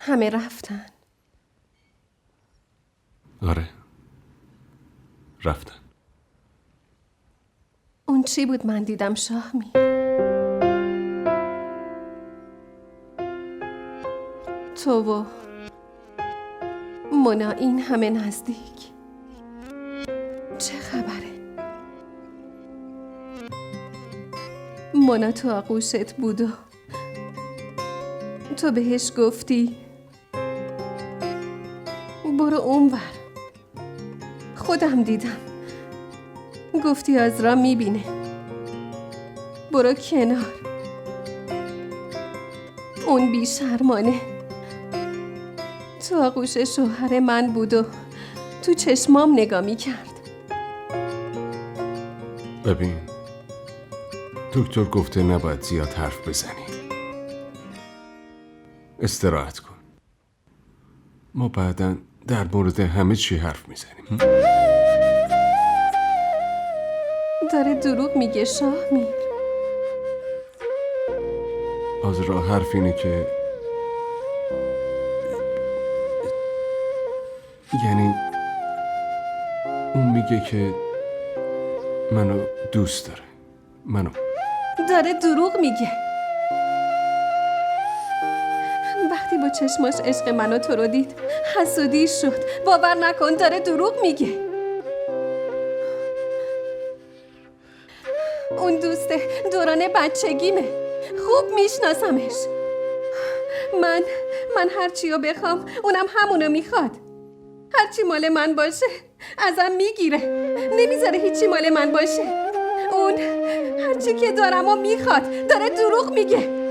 همه رفتن. آره رفتن. اون چی بود من دیدم شاهمیر؟ تو و مونا این همه نزدیک. چه خبره؟ مونا تو آغوشت بود و تو بهش گفتی برو اونور. خودم دیدم گفتی از را میبینه، برو کنار. اون بیشرمانه تو آغوش شوهر من بود و تو چشمام نگاه میکرد. ببین دکتر گفته نباید زیاد حرف بزنی، استراحت کن. ما بعداً در مورد همه چی حرف میزنیم. داره دروغ میگه شاهمیر. آزرا حرف اینه که یعنی اون میگه که منو دوست داره. داره دروغ میگه. وقتی با چشماش عشق منو تو رو دید حسودی شد. باور نکن داره دروغ میگه. اون دوست دوران بچگیمه، خوب میشناسمش. من هرچی رو بخوام اونم همونو میخواد. هرچی مال من باشه ازم میگیره، نمیذاره هیچی مال من باشه. اون هرچی که دارم و میخواد. داره دروغ میگه.